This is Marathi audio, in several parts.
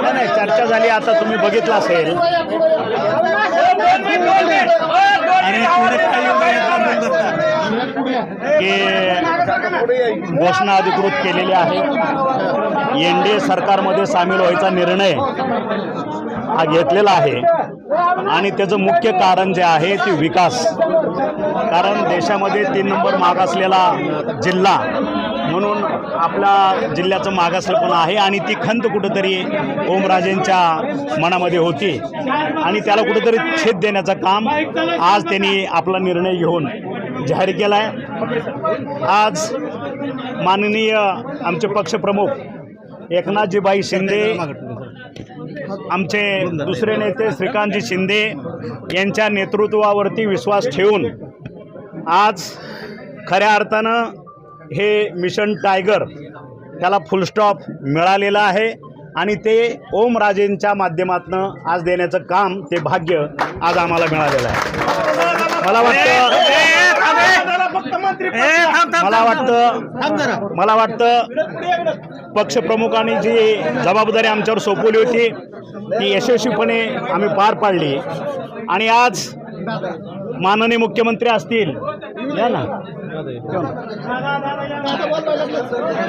नाही चर्चा झाली आता तुम्ही बघितलं असेल की घोषणा अधिकृत केलेली आहे। एनडीए सरकारमध्ये सामील व्हायचा निर्णय हा घेतलेला आहे आणि त्याचं मुख्य कारण जे आहे ते विकास। कारण देशामध्ये 3 नंबर मागासलेला जिल्हा म्हणून आपल्या जिल्ह्याचं मागासलेपण आहे आणि ती खंत कुठंतरी ओमराजेंच्या मनामध्ये होती आणि त्याला कुठंतरी छेद देण्याचं काम आज त्यांनी आपला निर्णय घेऊन जाहीर केला आहे। आज माननीय आमचे पक्षप्रमुख एकनाथजीबाई शिंदे, आमचे दुसरे नेते श्रीकांतजी शिंदे यांच्या नेतृत्वावरती विश्वास ठेवून आज खऱ्या अर्थानं हे मिशन टायगर त्याला फुलस्टॉप मिळालेला आहे आणि ते ओमराजेंच्या माध्यमातून आज देण्याचं काम ते भाग्य आज आम्हाला मिळालेलं आहे। मला वाटतं पक्षप्रमुखांनी जी जबाबदारी आमच्यावर सोपवली होती ती यशस्वीपणे आम्ही पार पाडली आणि आज माननीय मुख्यमंत्री असतील या ना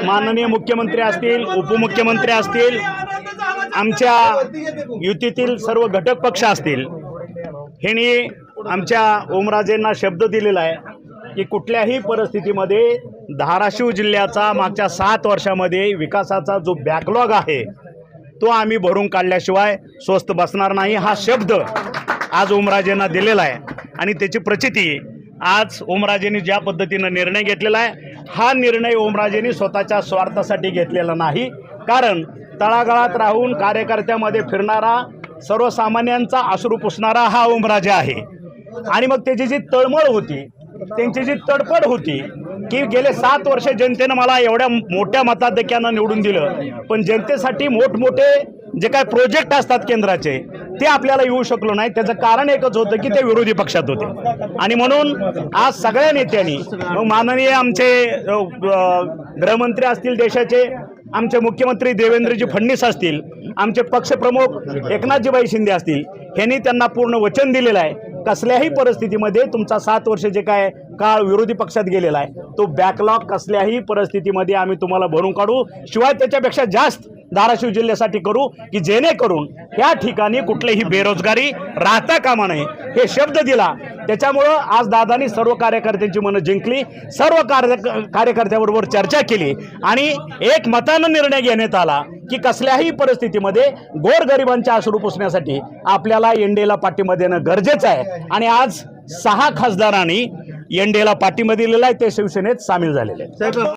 माननीय मुख्यमंत्री असतील, उपमुख्यमंत्री असतील, आमच्या युतीतील सर्व घटक पक्ष असतील, ह्यांनी आमच्या ओमराजेंना शब्द दिलेला आहे की कुठल्याही परिस्थितीमध्ये धाराशिव जिल्ह्याचा मागच्या 7 वर्षामध्ये विकासाचा जो बॅकलॉग आहे तो आम्ही भरून काढल्याशिवाय स्वस्थ बसणार नाही हा शब्द आज ओमराजेंना दिलेला आहे आणि त्याची प्रचिती आज ओमराजेंनी ज्या पद्धतीनं निर्णय घेतलेला आहे हा निर्णय ओमराजेंनी स्वतःच्या स्वार्थासाठी घेतलेला नाही। कारण तळागाळात राहून कार्यकर्त्यामध्ये फिरणारा सर्वसामान्यांचा अश्रू पुसणारा हा ओमराजे आहे आणि मग त्याची जी तळमळ होती, त्यांची जी तडफड होती की गेले 7 वर्ष जनतेनं मला एवढ्या मोठ्या मताधिक्यानं निवडून दिलं पण जनतेसाठी मोठमोठे जे काय प्रोजेक्ट असतात केंद्राचे ते आपल्याला येऊ शकलो नाही, त्याचं कारण एकच होतं की ते विरोधी पक्षात होते आणि म्हणून आज सगळ्या नेत्यांनी माननीय आमचे गृहमंत्री असतील देशाचे, आमचे मुख्यमंत्री देवेंद्रजी फडणवीस असतील, आमचे पक्षप्रमुख एकनाथजीबाई शिंदे असतील, ह्यांनी त्यांना पूर्ण वचन दिलेलं आहे कसल्याही परिस्थितीमध्ये तुमचा 7 वर्ष जे काय काळ विरोधी पक्षात गेलेला आहे तो बॅकलॉग कसल्याही परिस्थितीमध्ये आम्ही तुम्हाला भरून काढू, शिवाय त्याच्यापेक्षा जास्त धाराशिव जिल्ह्यासाठी करू की जेणेकरून या ठिकाणी कुठलीही बेरोजगारी राहता कामा नये हे शब्द दिला। त्याच्यामुळं आज दादांनी सर्व कार्यकर्त्यांची मनं जिंकली, सर्व कार्यकर्त्याबरोबर चर्चा केली आणि एक मतानं निर्णय घेण्यात आला की कसल्याही परिस्थितीमध्ये गोरगरिबांच्या अश्रू पुसण्यासाठी आपल्याला एनडीएला पाठिंबा देणं गरजेचं आहे आणि आज 6 खासदारांनी एनडीएला पाठिंबा दिलेला आहे, ते शिवसेनेत सामील झालेले आहेत।